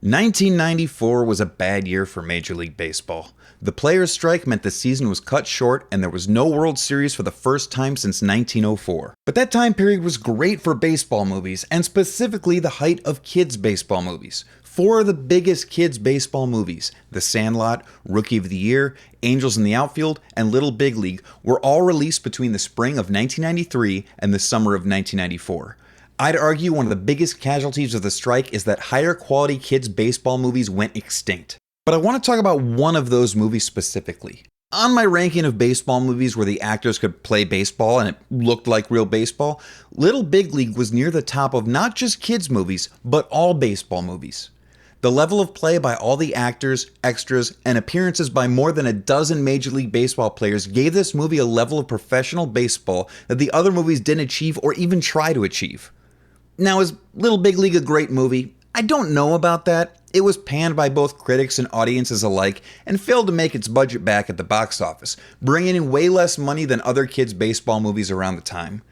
1994 was a bad year for Major League Baseball. The players' strike meant the season was cut short and there was no World Series for the first time since 1904. But that time period was great for baseball movies, and specifically the height of kids' baseball movies. Four of the biggest kids' baseball movies, The Sandlot, Rookie of the Year, Angels in the Outfield, and Little Big League, were all released between the spring of 1993 and the summer of 1994. I'd argue one of the biggest casualties of the strike is that higher quality kids' baseball movies went extinct. But I want to talk about one of those movies specifically. On my ranking of baseball movies where the actors could play baseball and it looked like real baseball, Little Big League was near the top of not just kids' movies, but all baseball movies. The level of play by all the actors, extras, and appearances by more than a dozen Major League Baseball players gave this movie a level of professional baseball that the other movies didn't achieve or even try to achieve. Now, is Little Big League a great movie? I don't know about that. It was panned by both critics and audiences alike and failed to make its budget back at the box office, bringing in way less money than other kids' baseball movies around the time.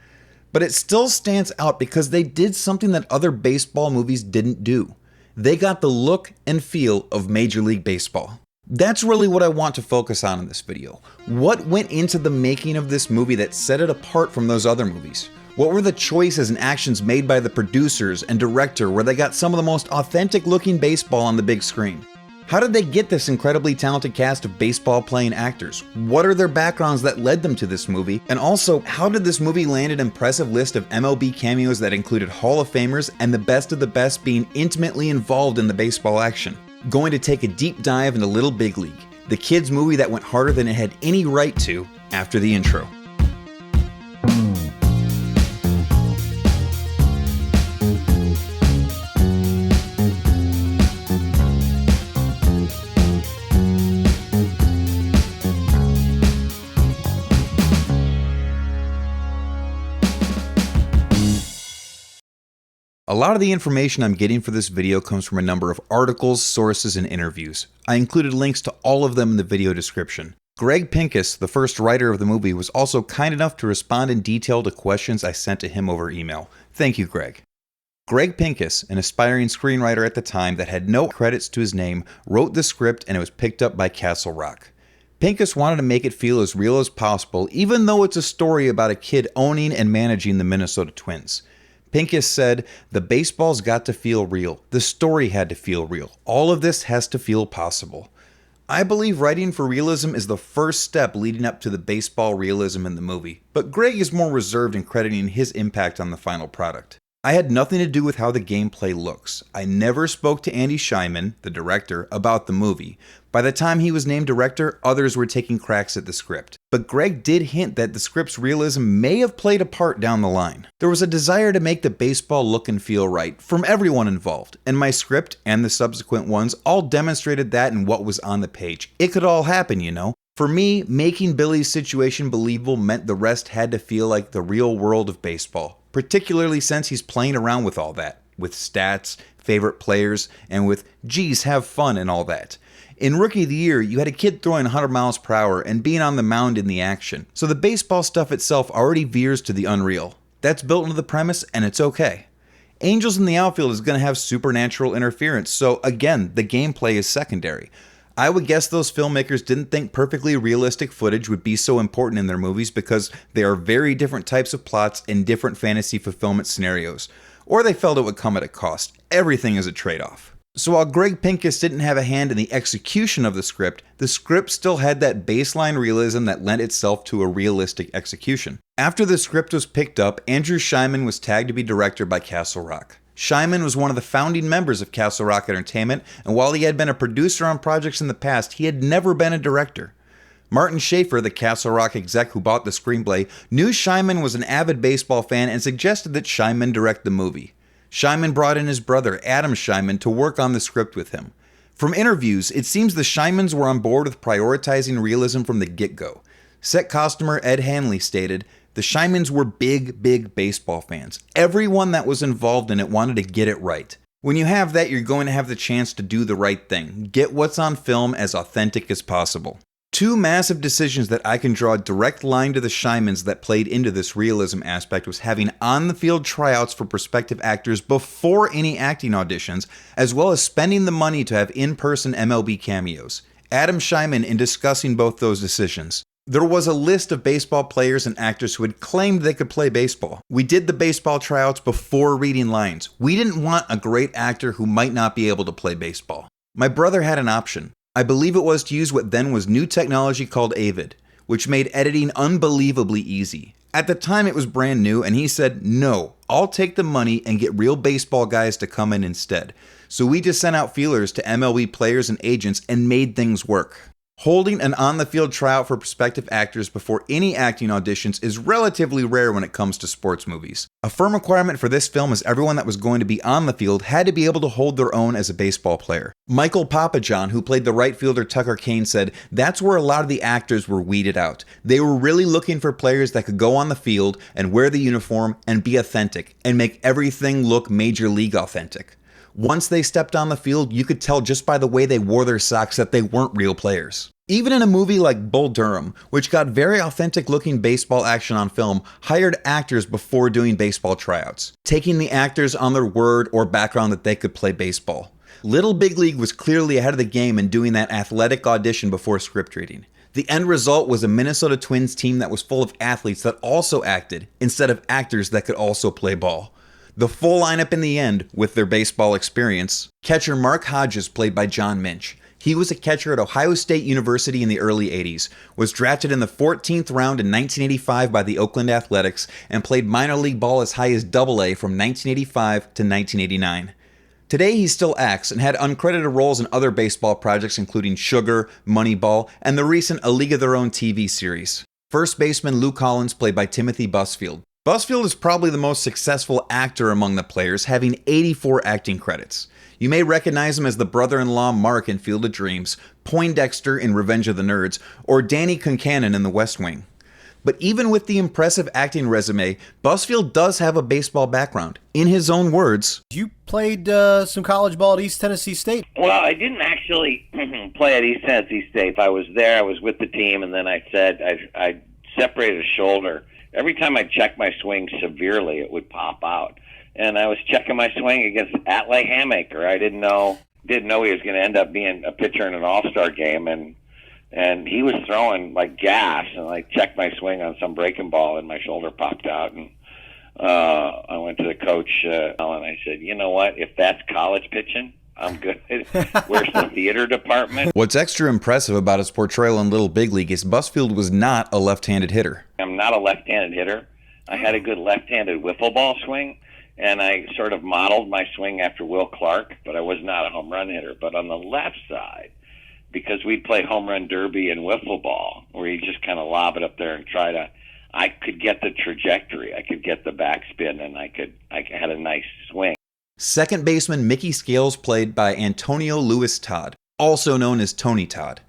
But it still stands out because they did something that other baseball movies didn't do. They got the look and feel of Major League Baseball. That's really what I want to focus on in this video. What went into the making of this movie that set it apart from those other movies? What were the choices and actions made by the producers and director where they got some of the most authentic looking baseball on the big screen? How did they get this incredibly talented cast of baseball playing actors? What are their backgrounds that led them to this movie? And also, how did this movie land an impressive list of MLB cameos that included Hall of Famers and the best being intimately involved in the baseball action? Going to take a deep dive into Little Big League, the kids' movie that went harder than it had any right to after the intro. A lot of the information I'm getting for this video comes from a number of articles, sources, and interviews. I included links to all of them in the video description. Greg Pincus, the first writer of the movie, was also kind enough to respond in detail to questions I sent to him over email. Thank you, Greg. Greg Pincus, an aspiring screenwriter at the time that had no credits to his name, wrote the script and it was picked up by Castle Rock. Pincus wanted to make it feel as real as possible, even though it's a story about a kid owning and managing the Minnesota Twins. Pincus said, "The baseball's got to feel real. The story had to feel real. All of this has to feel possible." I believe writing for realism is the first step leading up to the baseball realism in the movie, but Greg is more reserved in crediting his impact on the final product. I had nothing to do with how the gameplay looks. I never spoke to Andy Scheinman, the director, about the movie. By the time he was named director, others were taking cracks at the script. But Greg did hint that the script's realism may have played a part down the line. There was a desire to make the baseball look and feel right from everyone involved, and my script and the subsequent ones all demonstrated that in what was on the page. It could all happen, you know. For me, making Billy's situation believable meant the rest had to feel like the real world of baseball, particularly since he's playing around with all that, with stats, favorite players, and with, geez, have fun and all that. In Rookie of the Year, you had a kid throwing 100 miles per hour and being on the mound in the action, so the baseball stuff itself already veers to the unreal. That's built into the premise, and it's okay. Angels in the Outfield is going to have supernatural interference, so again, the gameplay is secondary. I would guess those filmmakers didn't think perfectly realistic footage would be so important in their movies because they are very different types of plots and different fantasy fulfillment scenarios. Or they felt it would come at a cost. Everything is a trade-off. So while Greg Pincus didn't have a hand in the execution of the script still had that baseline realism that lent itself to a realistic execution. After the script was picked up, Andrew Scheinman was tagged to be director by Castle Rock. Scheinman was one of the founding members of Castle Rock Entertainment, and while he had been a producer on projects in the past, he had never been a director. Martin Schaefer, the Castle Rock exec who bought the screenplay, knew Scheinman was an avid baseball fan and suggested that Scheinman direct the movie. Scheinman brought in his brother, Adam Scheinman, to work on the script with him. From interviews, it seems the Scheinmans were on board with prioritizing realism from the get-go. Set costumer Ed Hanley stated, "The Scheinmans were big baseball fans. Everyone that was involved in it wanted to get it right. When you have that, you're going to have the chance to do the right thing. Get what's on film as authentic as possible." Two massive decisions that I can draw a direct line to the Shymans that played into this realism aspect was having on-the-field tryouts for prospective actors before any acting auditions, as well as spending the money to have in-person MLB cameos. Adam Shyman in discussing both those decisions. There was a list of baseball players and actors who had claimed they could play baseball. We did the baseball tryouts before reading lines. We didn't want a great actor who might not be able to play baseball. My brother had an option. I believe it was to use what then was new technology called Avid, which made editing unbelievably easy. At the time it was brand new, and he said, no, I'll take the money and get real baseball guys to come in instead. So we just sent out feelers to MLB players and agents and made things work. Holding an on-the-field tryout for prospective actors before any acting auditions is relatively rare when it comes to sports movies. A firm requirement for this film is everyone that was going to be on the field had to be able to hold their own as a baseball player. Michael Papajohn, who played the right fielder Tucker Kane, said that's where a lot of the actors were weeded out. They were really looking for players that could go on the field and wear the uniform and be authentic and make everything look major league authentic. Once they stepped on the field, you could tell just by the way they wore their socks that they weren't real players. Even in a movie like Bull Durham, which got very authentic looking baseball action on film, hired actors before doing baseball tryouts, taking the actors on their word or background that they could play baseball. Little Big League was clearly ahead of the game in doing that athletic audition before script reading. The end result was a Minnesota Twins team that was full of athletes that also acted, instead of actors that could also play ball. The full lineup in the end, with their baseball experience: catcher Mark Hodges, played by John Minch. He was a catcher at Ohio State University in the early 80s, was drafted in the 14th round in 1985 by the Oakland Athletics, and played minor league ball as high as AA from 1985 to 1989. Today he still acts and had uncredited roles in other baseball projects including Sugar, Moneyball, and the recent A League of Their Own TV series. First baseman Lou Collins, played by Timothy Busfield. Busfield is probably the most successful actor among the players, having 84 acting credits. You may recognize him as the brother-in-law Mark in Field of Dreams, Poindexter in Revenge of the Nerds, or Danny Concannon in The West Wing. But even with the impressive acting resume, Busfield does have a baseball background. In his own words, you played some college ball at East Tennessee State. Well, I didn't actually play at East Tennessee State. I was there, I was with the team, and then I separated a shoulder. Every time I checked my swing severely, it would pop out. And I was checking my swing against Atley Hamaker. I didn't know he was going to end up being a pitcher in an all-star game, and he was throwing like gas. And I checked my swing on some breaking ball, and my shoulder popped out. And I went to the coach, and I said, you know what? If that's college pitching, I'm good. Where's the theater department? What's extra impressive about his portrayal in Little Big League is Busfield was not a left-handed hitter. I'm not a left-handed hitter. I had a good left-handed wiffle ball swing, and I sort of modeled my swing after Will Clark, but I was not a home run hitter. But on the left side, because we'd play home run derby and wiffle ball, where you just kind of lob it up there and I could get the trajectory, I could get the backspin, and I had a nice swing. Second baseman Mickey Scales, played by Antonio Lewis Todd, also known as Tony Todd.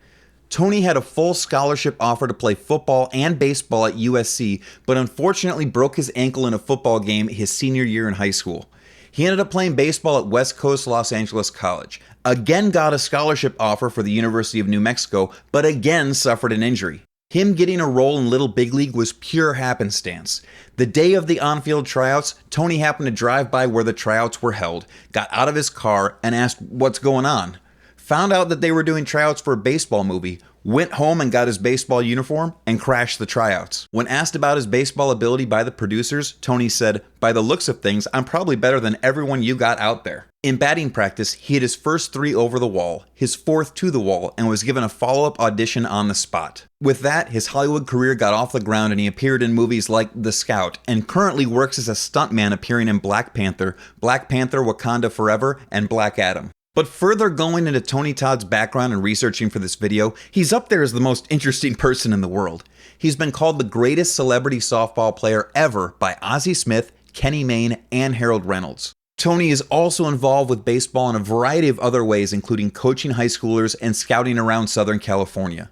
Tony had a full scholarship offer to play football and baseball at USC, but unfortunately broke his ankle in a football game his senior year in high school. He ended up playing baseball at West Coast Los Angeles College, again got a scholarship offer for the University of New Mexico, but again suffered an injury. Him getting a role in Little Big League was pure happenstance. The day of the on-field tryouts, Tony happened to drive by where the tryouts were held, got out of his car, and asked what's going on. Found out that they were doing tryouts for a baseball movie, went home and got his baseball uniform, and crashed the tryouts. When asked about his baseball ability by the producers, Tony said, "By the looks of things, I'm probably better than everyone you got out there." In batting practice, he hit his first 3 over the wall, his 4th to the wall, and was given a follow-up audition on the spot. With that, his Hollywood career got off the ground and he appeared in movies like The Scout, and currently works as a stuntman appearing in Black Panther, Wakanda Forever, and Black Adam. But further going into Tony Todd's background and researching for this video, he's up there as the most interesting person in the world. He's been called the greatest celebrity softball player ever by Ozzie Smith, Kenny Mayne, and Harold Reynolds. Tony is also involved with baseball in a variety of other ways, including coaching high schoolers and scouting around Southern California.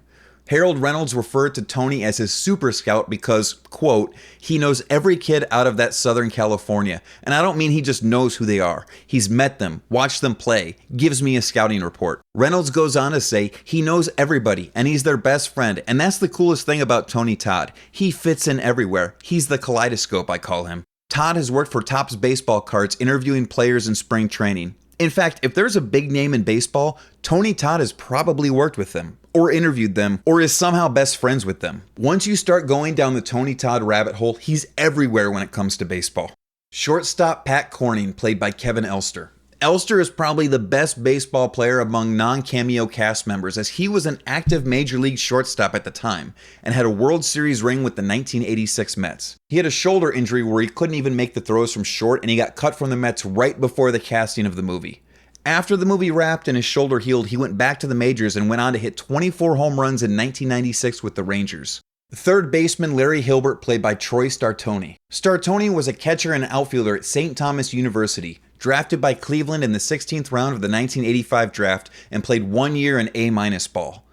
Harold Reynolds referred to Tony as his super scout because, quote, he knows every kid out of that Southern California, and I don't mean he just knows who they are. He's met them, watched them play, gives me a scouting report. Reynolds goes on to say he knows everybody, and he's their best friend, and that's the coolest thing about Tony Todd. He fits in everywhere. He's the kaleidoscope, I call him. Todd has worked for Topps Baseball Cards interviewing players in spring training. In fact, if there's a big name in baseball, Tony Todd has probably worked with them, or interviewed them, or is somehow best friends with them. Once you start going down the Tony Todd rabbit hole, he's everywhere when it comes to baseball. Shortstop Pat Corning, played by Kevin Elster. Elster is probably the best baseball player among non-cameo cast members, as he was an active major league shortstop at the time and had a World Series ring with the 1986 Mets. He had a shoulder injury where he couldn't even make the throws from short, and he got cut from the Mets right before the casting of the movie. After the movie wrapped and his shoulder healed, he went back to the majors and went on to hit 24 home runs in 1996 with the Rangers. Third baseman Larry Hilbert, played by Troy Startoni. Startoni was a catcher and outfielder at St. Thomas University, drafted by Cleveland in the 16th round of the 1985 draft, and played 1 year in A- ball.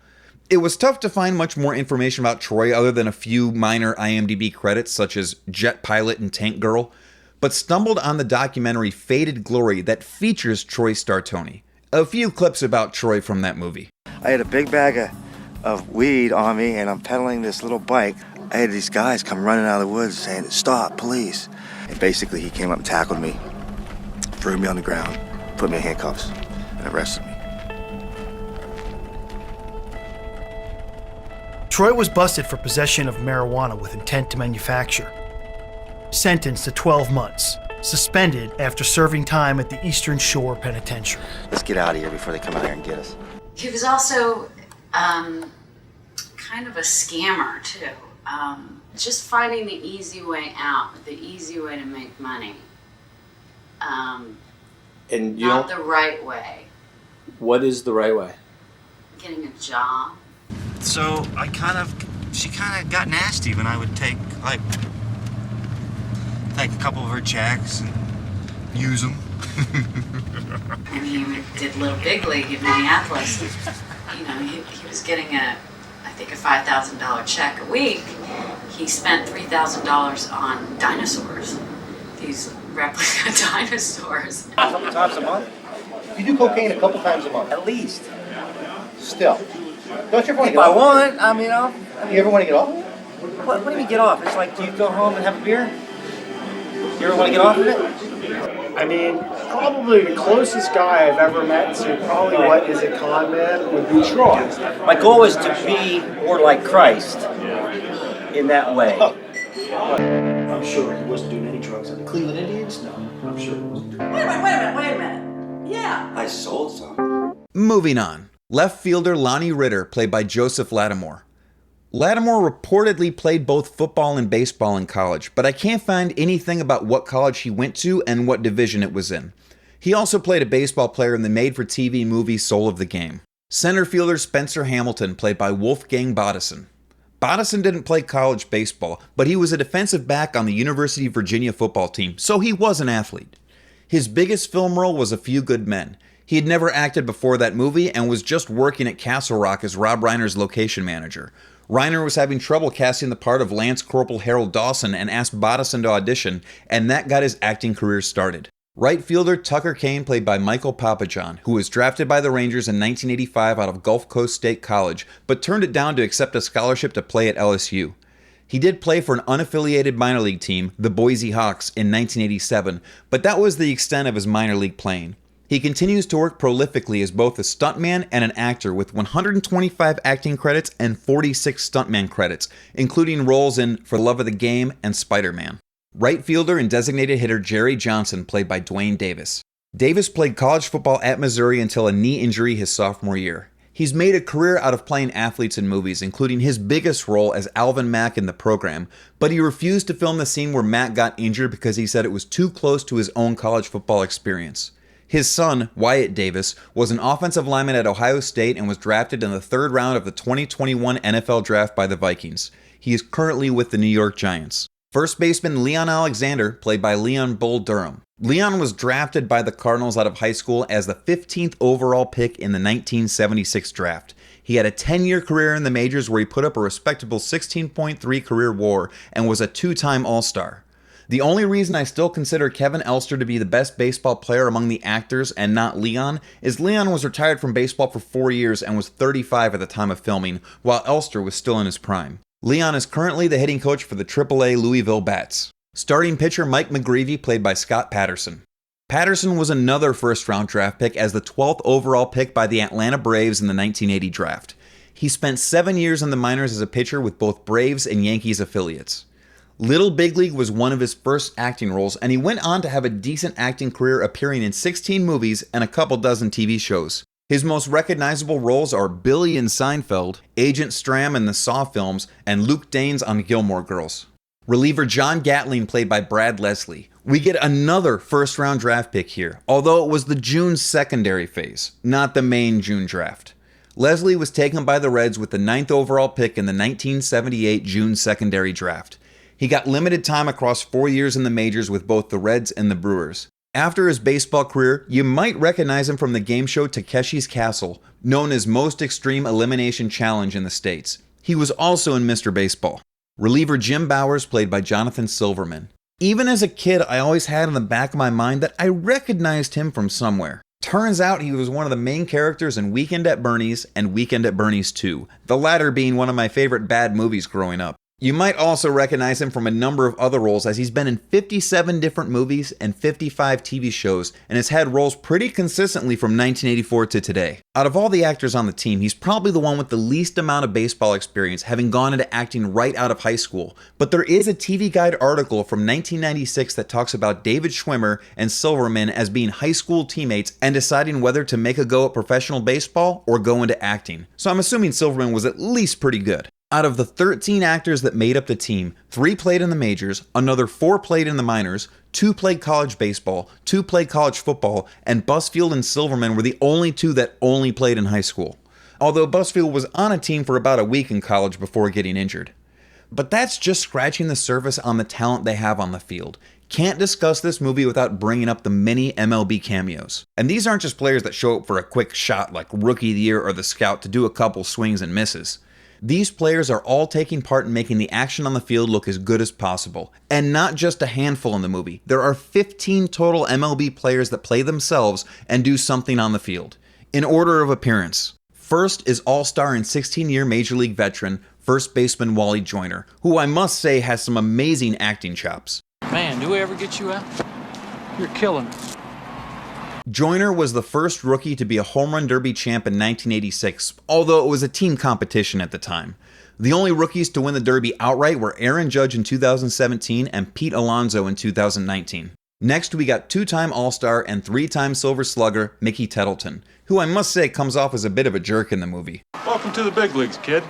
It was tough to find much more information about Troy other than a few minor IMDB credits such as Jet Pilot and Tank Girl, but stumbled on the documentary Faded Glory that features Troy Startoni. A few clips about Troy from that movie. I had a big bag of weed on me, and I'm pedaling this little bike. I had these guys come running out of the woods saying, "Stop, police." And basically he came up and tackled me, threw me on the ground, put me in handcuffs, and arrested me. Troy was busted for possession of marijuana with intent to manufacture. Sentenced to 12 months. Suspended after serving time at the Eastern Shore Penitentiary. Let's get out of here before they come out here and get us. He was also kind of a scammer, too. Just finding the easy way out, the easy way to make money. And you Not don't. the right way. What is the right way? Getting a job. So she kind of got nasty when I would take a couple of her checks and use them. And he did Little Big League in Minneapolis. You know, he was getting I think a $5,000 check a week. He spent $3,000 on dinosaurs. These replica dinosaurs. A couple times a month? You do cocaine a couple times a month? At least. Still. Don't you ever want to If get I off? want, I mean, You ever want to get off? what do you mean get off? It's like, do you go home and have a beer? You ever want to get off of it? I mean, probably the closest guy I've ever met to probably what is a con man would be Troy. My goal is to be more like Christ in that way. I'm sure he wasn't doing any drugs on the Cleveland Indians. No, I'm sure he wasn't doing. Wait a minute. Yeah. I sold some. Moving on. Left fielder Lonnie Ritter, played by Joseph Lattimore. Lattimore reportedly played both football and baseball in college, but I can't find anything about what college he went to and what division it was in. He also played a baseball player in the made-for-TV movie Soul of the Game. Center fielder Spencer Hamilton, played by Wolfgang Bodison. Bodison didn't play college baseball, but he was a defensive back on the University of Virginia football team, so he was an athlete. His biggest film role was A Few Good Men. He had never acted before that movie and was just working at Castle Rock as Rob Reiner's location manager. Reiner was having trouble casting the part of Lance Corporal Harold Dawson and asked Bodison to audition, and that got his acting career started. Right fielder Tucker Kane, played by Michael Papajohn, who was drafted by the Rangers in 1985 out of Gulf Coast State College, but turned it down to accept a scholarship to play at LSU. He did play for an unaffiliated minor league team, the Boise Hawks, in 1987, but that was the extent of his minor league playing. He continues to work prolifically as both a stuntman and an actor with 125 acting credits and 46 stuntman credits, including roles in For the Love of the Game and Spider-Man. Right fielder and designated hitter Jerry Johnson, played by Dwayne Davis. Davis played college football at Missouri until a knee injury his sophomore year. He's made a career out of playing athletes in movies, including his biggest role as Alvin Mack in The Program, but he refused to film the scene where Mack got injured because he said it was too close to his own college football experience. His son, Wyatt Davis, was an offensive lineman at Ohio State and was drafted in the third round of the 2021 NFL Draft by the Vikings. He is currently with the New York Giants. First baseman Leon Alexander, played by Leon Bull Durham. Leon was drafted by the Cardinals out of high school as the 15th overall pick in the 1976 draft. He had a 10-year career in the majors where he put up a respectable 16.3 career WAR and was a 2-time All-Star. The only reason I still consider Kevin Elster to be the best baseball player among the actors and not Leon is Leon was retired from baseball for 4 years and was 35 at the time of filming, while Elster was still in his prime. Leon is currently the hitting coach for the AAA Louisville Bats. Starting pitcher Mike McGreevy, played by Scott Patterson. Patterson was another first-round draft pick as the 12th overall pick by the Atlanta Braves in the 1980 draft. He spent 7 years in the minors as a pitcher with both Braves and Yankees affiliates. Little Big League was one of his first acting roles, and he went on to have a decent acting career appearing in 16 movies and a couple dozen TV shows. His most recognizable roles are Billy in Seinfeld, Agent Stram in the Saw films, and Luke Danes on Gilmore Girls. Reliever John Gatling, played by Brad Leslie. We get another first-round draft pick here, although it was the June secondary phase, not the main June draft. Leslie was taken by the Reds with the 9th overall pick in the 1978 June secondary draft. He got limited time across 4 years in the majors with both the Reds and the Brewers. After his baseball career, you might recognize him from the game show Takeshi's Castle, known as Most Extreme Elimination Challenge in the States. He was also in Mr. Baseball. Reliever Jim Bowers, played by Jonathan Silverman. Even as a kid, I always had in the back of my mind that I recognized him from somewhere. Turns out he was one of the main characters in Weekend at Bernie's and Weekend at Bernie's 2, the latter being one of my favorite bad movies growing up. You might also recognize him from a number of other roles, as he's been in 57 different movies and 55 TV shows and has had roles pretty consistently from 1984 to today. Out of all the actors on the team, he's probably the one with the least amount of baseball experience, having gone into acting right out of high school. But there is a TV Guide article from 1996 that talks about David Schwimmer and Silverman as being high school teammates and deciding whether to make a go at professional baseball or go into acting. So I'm assuming Silverman was at least pretty good. Out of the 13 actors that made up the team, 3 played in the majors, another 4 played in the minors, 2 played college baseball, 2 played college football, and Busfield and Silverman were the only 2 that only played in high school. Although Busfield was on a team for about a week in college before getting injured. But that's just scratching the surface on the talent they have on the field. Can't discuss this movie without bringing up the many MLB cameos. And these aren't just players that show up for a quick shot like Rookie of the Year or The Scout to do a couple swings and misses. These players are all taking part in making the action on the field look as good as possible. And not just a handful in the movie. There are 15 total MLB players that play themselves and do something on the field. In order of appearance. First is All-Star and 16-year Major League veteran, first baseman Wally Joyner, who I must say has some amazing acting chops. Man, do we ever get you out? You're killing us. Joyner was the first rookie to be a home run derby champ in 1986, although it was a team competition at the time. The only rookies to win the derby outright were Aaron Judge in 2017 and Pete Alonso in 2019. Next, we got 2-time All-Star and 3-time Silver Slugger Mickey Tettleton, who I must say comes off as a bit of a jerk in the movie. Welcome to the big leagues, kid.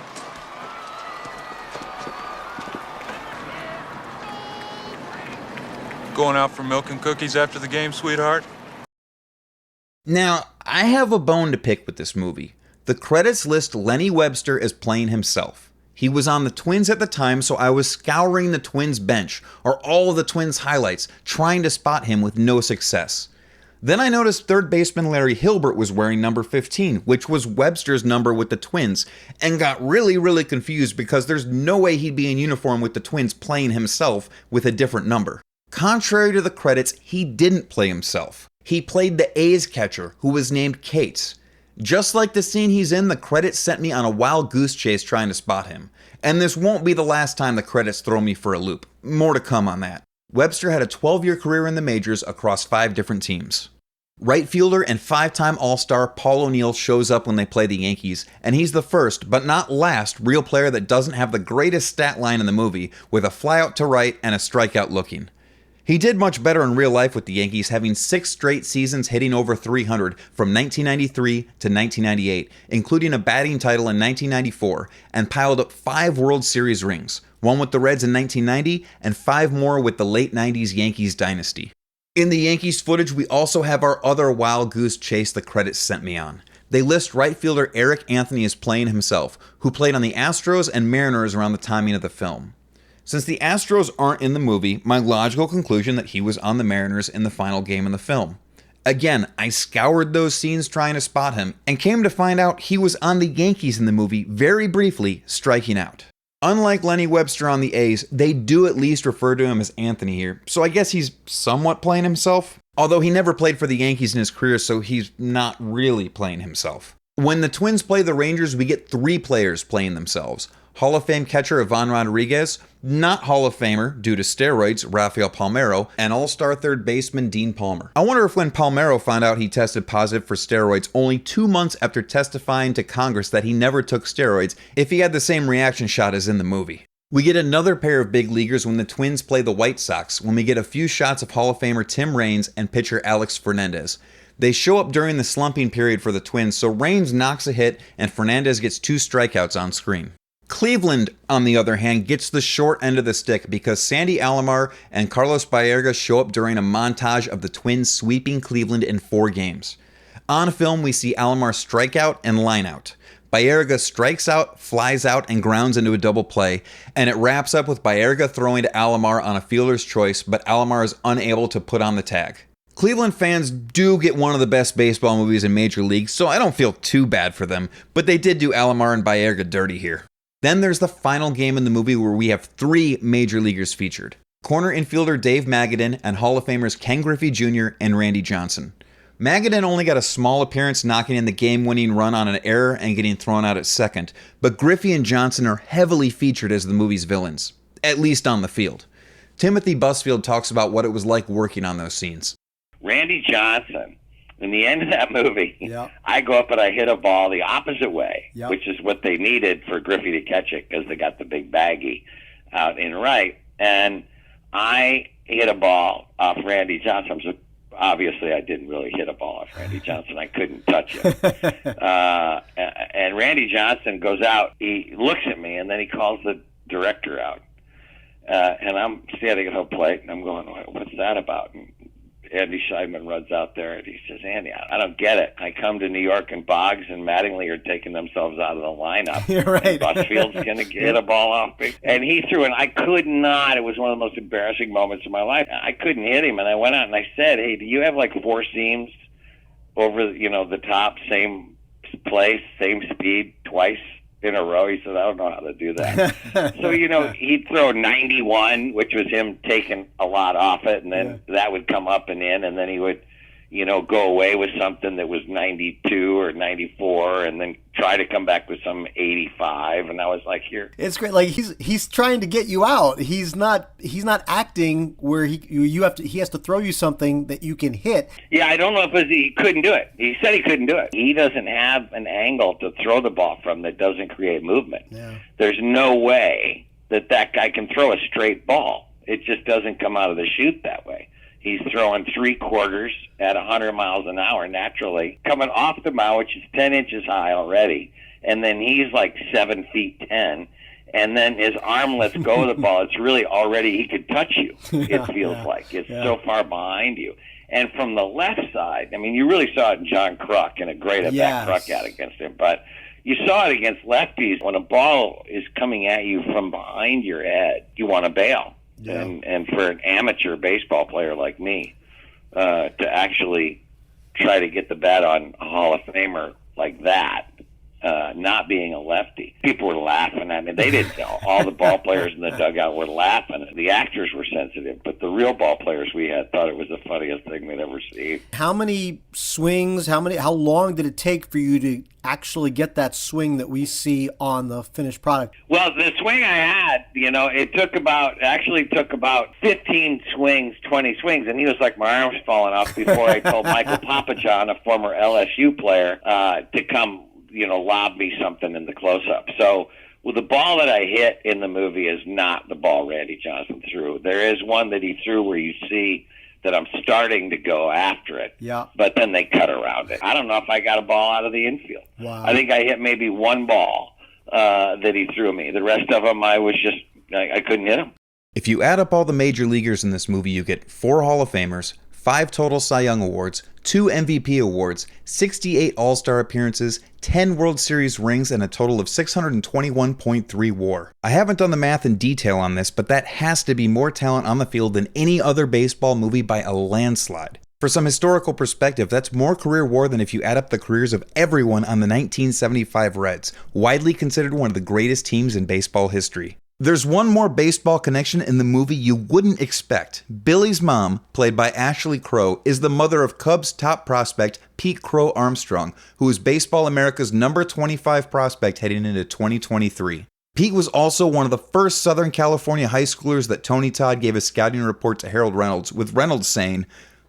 Going out for milk and cookies after the game, sweetheart? Now, I have a bone to pick with this movie. The credits list Lenny Webster as playing himself. He was on the Twins at the time, so I was scouring the Twins bench, or all of the Twins highlights, trying to spot him with no success. Then I noticed third baseman Larry Hilbert was wearing number 15, which was Webster's number with the Twins, and got really confused because there's no way he'd be in uniform with the Twins playing himself with a different number. Contrary to the credits, he didn't play himself. He played the A's catcher, who was named Cates. Just like the scene he's in, the credits sent me on a wild goose chase trying to spot him. And this won't be the last time the credits throw me for a loop. More to come on that. Webster had a 12-year career in the majors across 5 different teams. Right fielder and 5-time All-Star Paul O'Neill shows up when they play the Yankees, and he's the first, but not last, real player that doesn't have the greatest stat line in the movie, with a flyout to right and a strikeout looking. He did much better in real life with the Yankees, having 6 straight seasons hitting over 300 from 1993 to 1998, including a batting title in 1994, and piled up 5 World Series rings, 1 with the Reds in 1990 and 5 more with the late 90s Yankees dynasty. In the Yankees footage, we also have our other wild goose chase the credits sent me on. They list right fielder Eric Anthony as playing himself, who played on the Astros and Mariners around the timing of the film. Since the Astros aren't in the movie, my logical conclusion that he was on the Mariners in the final game in the film. Again, I scoured those scenes trying to spot him, and came to find out he was on the Yankees in the movie very briefly, striking out. Unlike Lenny Webster on the A's, they do at least refer to him as Anthony here, so I guess he's somewhat playing himself. Although he never played for the Yankees in his career, so he's not really playing himself. When the Twins play the Rangers, we get 3 players playing themselves. Hall of Fame catcher Ivan Rodriguez, not Hall of Famer due to steroids Rafael Palmeiro, and All-Star third baseman Dean Palmer. I wonder if when Palmeiro found out he tested positive for steroids only 2 months after testifying to Congress that he never took steroids, if he had the same reaction shot as in the movie. We get another pair of big leaguers when the Twins play the White Sox, when we get a few shots of Hall of Famer Tim Raines and pitcher Alex Fernandez. They show up during the slumping period for the Twins, so Raines knocks a hit and Fernandez gets 2 strikeouts on screen. Cleveland, on the other hand, gets the short end of the stick because Sandy Alomar and Carlos Baerga show up during a montage of the Twins sweeping Cleveland in 4 games. On film, we see Alomar strike out and line out. Baerga strikes out, flies out, and grounds into a double play, and it wraps up with Baerga throwing to Alomar on a fielder's choice, but Alomar is unable to put on the tag. Cleveland fans do get one of the best baseball movies in Major League, so I don't feel too bad for them, but they did do Alomar and Baerga dirty here. Then there's the final game in the movie where we have 3 major leaguers featured. Corner infielder Dave Magadan and Hall of Famers Ken Griffey Jr. and Randy Johnson. Magadan only got a small appearance knocking in the game-winning run on an error and getting thrown out at second, but Griffey and Johnson are heavily featured as the movie's villains, at least on the field. Timothy Busfield talks about what it was like working on those scenes. Randy Johnson, in the end of that movie, Yep. I go up and I hit a ball the opposite way, Yep. which is what they needed for Griffey to catch it because they got the big baggie out in right. And I hit a ball off Randy Johnson. So obviously, I didn't really hit a ball off Randy Johnson. I couldn't touch it. And Randy Johnson goes out. He looks at me, and then he calls the director out. And I'm standing at home plate, and I'm going, what's that about? And Andy Scheidman runs out there, and he says, Andy, I don't get it. I come to New York, and Boggs and Mattingly are taking themselves out of the lineup. You're right. Busfield's going to hit a ball off me. And he threw, and I could not. It was one of the most embarrassing moments of my life. I couldn't hit him, and I went out and I said, hey, do you have like 4 seams over, the top, same place, same speed, twice in a row? He said, I don't know how to do that. So, he'd throw 91, which was him taking a lot off it, and then that would come up and in, and then he would, go away with something that was 92 or 94, and then try to come back with some 85, and I was like, here. It's great. Like he's trying to get you out. He's not acting where he has to throw you something that you can hit. Yeah, I don't know if he couldn't do it. He said he couldn't do it. He doesn't have an angle to throw the ball from that doesn't create movement. Yeah. There's no way that guy can throw a straight ball. It just doesn't come out of the chute that way. He's throwing 3/4 at 100 miles an hour naturally, coming off the mound, which is 10 inches high already, and then he's like 7 feet 10, and then his arm lets go of the ball. It's really already, he could touch you, it feels like. It's so far behind you. And from the left side, I mean, you really saw it in John Kruk, and a great at-bat Kruk had against him, but you saw it against lefties. When a ball is coming at you from behind your head, you want to bail. Yeah. And for an amateur baseball player like me, to actually try to get the bat on a Hall of Famer like that, not being a lefty, people were laughing at me. They didn't know. All the ball players in the dugout were laughing. The actors were sensitive, but the real ball players we had thought it was the funniest thing we'd ever seen. How many swings, how long did it take for you to actually get that swing that we see on the finished product? Well, the swing I had, it took about 15 swings, 20 swings, and he was like, my arm's falling off before I told Michael Papajohn, a former LSU player, to come, lob me something in the close-up. So, the ball that I hit in the movie is not the ball Randy Johnson threw. There is one that he threw where you see that I'm starting to go after it, but then they cut around it. I don't know if I got a ball out of the infield. Wow. I think I hit maybe one ball that he threw me. The rest of them, I couldn't hit them. If you add up all the major leaguers in this movie, you get 4 Hall of Famers, 5 total Cy Young Awards, 2 MVP awards, 68 All-Star appearances, 10 World Series rings, and a total of 621.3 WAR. I haven't done the math in detail on this, but that has to be more talent on the field than any other baseball movie by a landslide. For some historical perspective, that's more career WAR than if you add up the careers of everyone on the 1975 Reds, widely considered one of the greatest teams in baseball history. There's one more baseball connection in the movie you wouldn't expect. Billy's mom, played by Ashley Crow, is the mother of Cubs top prospect Pete Crow Armstrong, who is Baseball America's number 25 prospect heading into 2023. Pete was also one of the first Southern California high schoolers that Tony Todd gave a scouting report to Harold Reynolds, with Reynolds saying,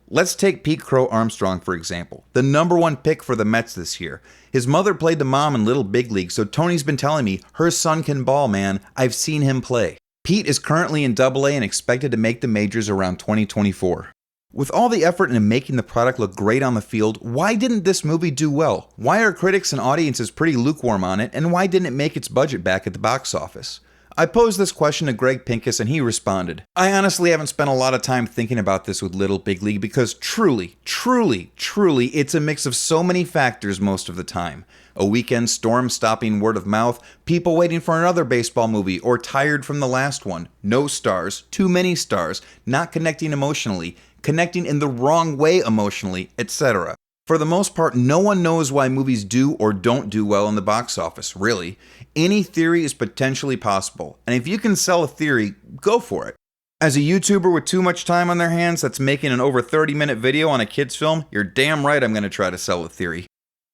"Let's take Pete Crow Armstrong, for example, the number 1 pick for the Mets this year. His mother played the mom in Little Big League, so Tony's been telling me, her son can ball, man. I've seen him play." Pete is currently in Double-A and expected to make the majors around 2024. With all the effort into making the product look great on the field, why didn't this movie do well? Why are critics and audiences pretty lukewarm on it, and why didn't it make its budget back at the box office? I posed this question to Greg Pincus and he responded, "I honestly haven't spent a lot of time thinking about this with Little Big League because truly, it's a mix of so many factors most of the time. A weekend storm stopping word of mouth, people waiting for another baseball movie or tired from the last one, no stars, too many stars, not connecting emotionally, connecting in the wrong way emotionally, etc. For the most part, no one knows why movies do or don't do well in the box office, really. Any theory is potentially possible, and if you can sell a theory, go for it. As a YouTuber with too much time on their hands that's making an over 30-minute video on a kid's film, you're damn right I'm going to try to sell a theory.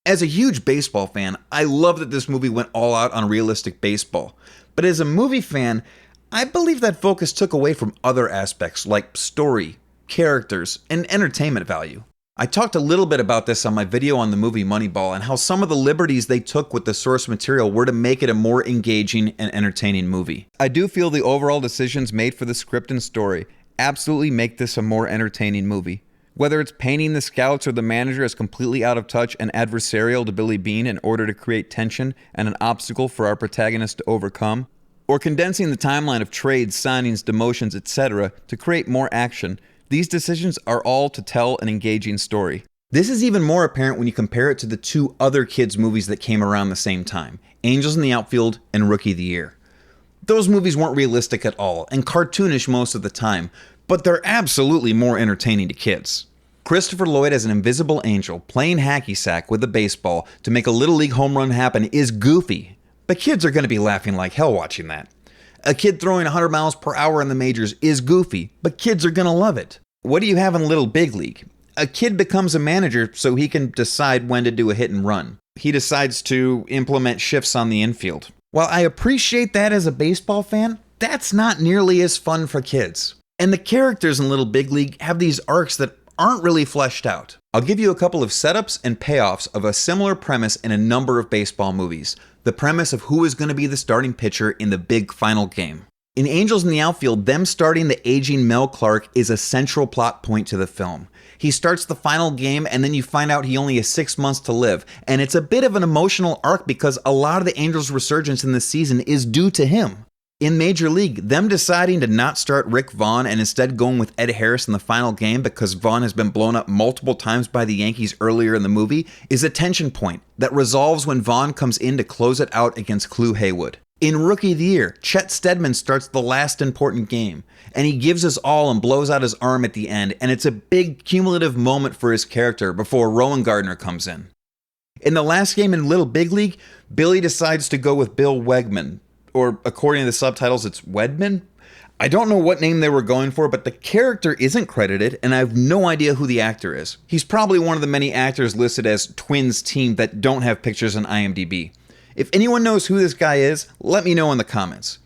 As a huge baseball fan, I love that this movie went all out on realistic baseball. But as a movie fan, I believe that focus took away from other aspects like story, characters, and entertainment value. I talked a little bit about this on my video on the movie Moneyball and how some of the liberties they took with the source material were to make it a more engaging and entertaining movie. I do feel the overall decisions made for the script and story absolutely make this a more entertaining movie. Whether it's painting the scouts or the manager as completely out of touch and adversarial to Billy Beane in order to create tension and an obstacle for our protagonist to overcome, or condensing the timeline of trades, signings, demotions, etc. to create more action, these decisions are all to tell an engaging story. This is even more apparent when you compare it to the 2 other kids' movies that came around the same time, Angels in the Outfield and Rookie of the Year. Those movies weren't realistic at all, and cartoonish most of the time, but they're absolutely more entertaining to kids. Christopher Lloyd as an invisible angel playing hacky sack with a baseball to make a Little League home run happen is goofy, but kids are going to be laughing like hell watching that. A kid throwing 100 miles per hour in the majors is goofy, but kids are going to love it. What do you have in Little Big League? A kid becomes a manager so he can decide when to do a hit and run. He decides to implement shifts on the infield. While I appreciate that as a baseball fan, that's not nearly as fun for kids. And the characters in Little Big League have these arcs that aren't really fleshed out. I'll give you a couple of setups and payoffs of a similar premise in a number of baseball movies. The premise of who is going to be the starting pitcher in the big final game. In Angels in the Outfield, them starting the aging Mel Clark is a central plot point to the film. He starts the final game and then you find out he only has 6 months to live. And it's a bit of an emotional arc because a lot of the Angels' resurgence in this season is due to him. In Major League, them deciding to not start Rick Vaughn and instead going with Ed Harris in the final game because Vaughn has been blown up multiple times by the Yankees earlier in the movie is a tension point that resolves when Vaughn comes in to close it out against Clu Haywood. In Rookie of the Year, Chet Steadman starts the last important game, and he gives his all and blows out his arm at the end, and it's a big cumulative moment for his character before Rowan Gardner comes in. In the last game in Little Big League, Billy decides to go with Bill Wegman, or according to the subtitles, it's Wedman? I don't know what name they were going for, but the character isn't credited, and I have no idea who the actor is. He's probably one of the many actors listed as Twins team that don't have pictures on IMDB. If anyone knows who this guy is, let me know in the comments.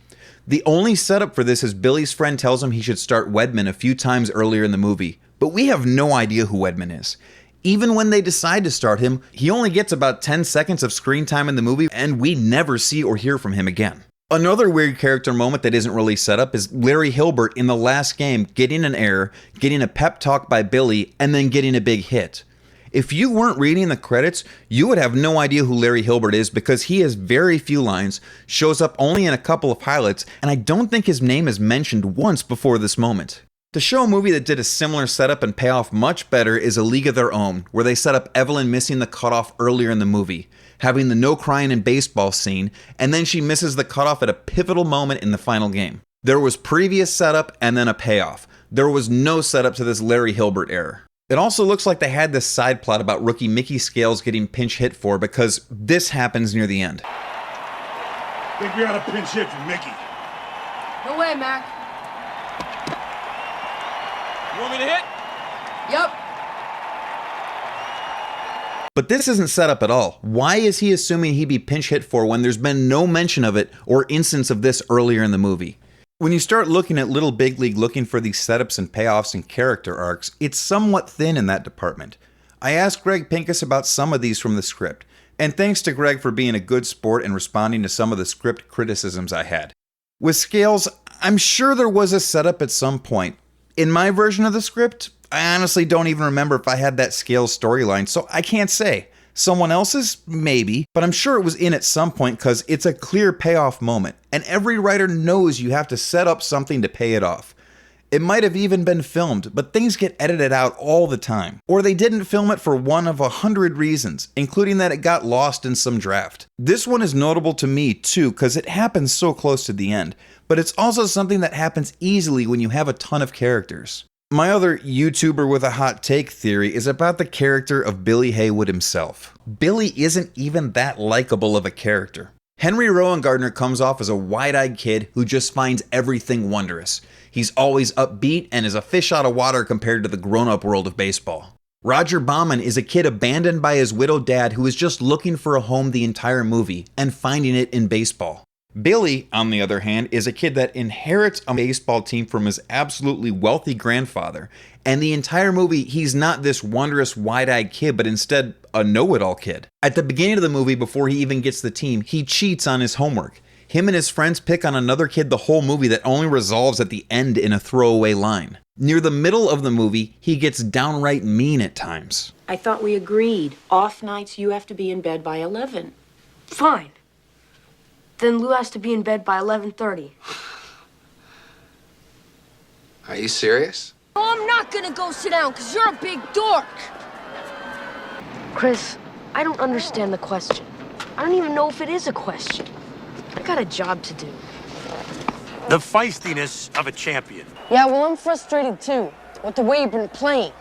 The only setup for this is Billy's friend tells him he should start Wedman a few times earlier in the movie, but we have no idea who Wedman is. Even when they decide to start him, he only gets about 10 seconds of screen time in the movie, and we never see or hear from him again. Another weird character moment that isn't really set up is Larry Hilbert in the last game getting an error, getting a pep talk by Billy, and then getting a big hit. If you weren't reading the credits, you would have no idea who Larry Hilbert is because he has very few lines, shows up only in a couple of highlights, and I don't think his name is mentioned once before this moment. To show a movie that did a similar setup and payoff much better is A League of Their Own, where they set up Evelyn missing the cutoff earlier in the movie, having the no crying in baseball scene, and then she misses the cutoff at a pivotal moment in the final game. There was previous setup and then a payoff. There was no setup to this Larry Hilbert error. It also looks like they had this side plot about rookie Mickey Scales getting pinch hit for because this happens near the end. Think we got a pinch hit for Mickey. No way, Mac. You want me to hit? Yup. But this isn't set up at all. Why is he assuming he'd be pinch hit for when there's been no mention of it or instance of this earlier in the movie? When you start looking at Little Big League looking for these setups and payoffs and character arcs, it's somewhat thin in that department. I asked Greg Pincus about some of these from the script, and thanks to Greg for being a good sport and responding to some of the script criticisms I had. With Scales, I'm sure there was a setup at some point. In my version of the script, I honestly don't even remember if I had that Scales storyline, so I can't say. Someone else's? Maybe. But I'm sure it was in at some point because it's a clear payoff moment, and every writer knows you have to set up something to pay it off. It might have even been filmed, but things get edited out all the time. Or they didn't film it for one of 100 reasons, including that it got lost in some draft. This one is notable to me too because it happens so close to the end, but it's also something that happens easily when you have a ton of characters. My other YouTuber with a hot take theory is about the character of Billy Haywood himself. Billy isn't even that likable of a character. Henry Rowan-Gardner comes off as a wide-eyed kid who just finds everything wondrous. He's always upbeat and is a fish out of water compared to the grown-up world of baseball. Roger Bauman is a kid abandoned by his widowed dad who is just looking for a home the entire movie and finding it in baseball. Billy, on the other hand, is a kid that inherits a baseball team from his absolutely wealthy grandfather, and the entire movie he's not this wondrous wide-eyed kid, but instead a know-it-all kid. At the beginning of the movie, before he even gets the team, he cheats on his homework. Him and his friends pick on another kid the whole movie that only resolves at the end in a throwaway line. Near the middle of the movie, he gets downright mean at times. I thought we agreed. Off nights, you have to be in bed by 11. Fine. Then Lou has to be in bed by 11:30. Are you serious? Oh, I'm not gonna go sit down because you're a big dork. Chris, I don't understand the question. I don't even know if it is a question. I got a job to do. The feistiness of a champion. Yeah, well, I'm frustrated too with the way you've been playing.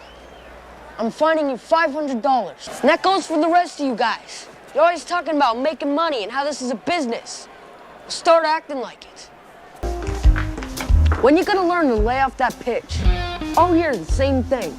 I'm finding you $500. And that goes for the rest of you guys. You're always talking about making money and how this is a business. Start acting like it. When you gonna learn to lay off that pitch? All hear the same thing.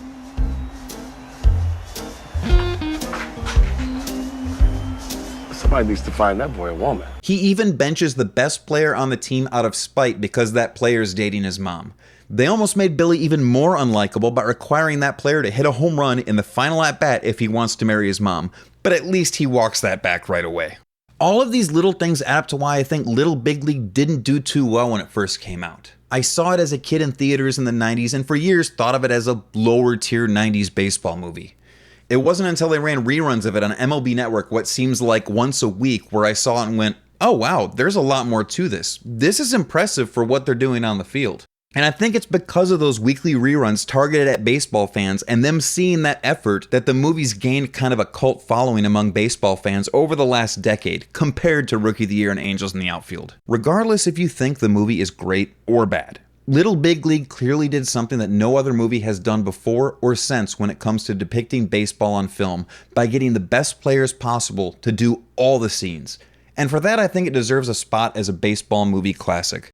Somebody needs to find that boy a woman. He even benches the best player on the team out of spite because that player's dating his mom. They almost made Billy even more unlikable by requiring that player to hit a home run in the final at-bat if he wants to marry his mom, but at least he walks that back right away. All of these little things add up to why I think Little Big League didn't do too well when it first came out. I saw it as a kid in theaters in the 90s and for years thought of it as a lower tier 90s baseball movie. It wasn't until they ran reruns of it on MLB Network what seems like once a week where I saw it and went, oh wow, there's a lot more to this. This is impressive for what they're doing on the field. And I think it's because of those weekly reruns targeted at baseball fans and them seeing that effort that the movie's gained kind of a cult following among baseball fans over the last decade compared to Rookie of the Year and Angels in the Outfield. Regardless if you think the movie is great or bad, Little Big League clearly did something that no other movie has done before or since when it comes to depicting baseball on film by getting the best players possible to do all the scenes. And for that, I think it deserves a spot as a baseball movie classic.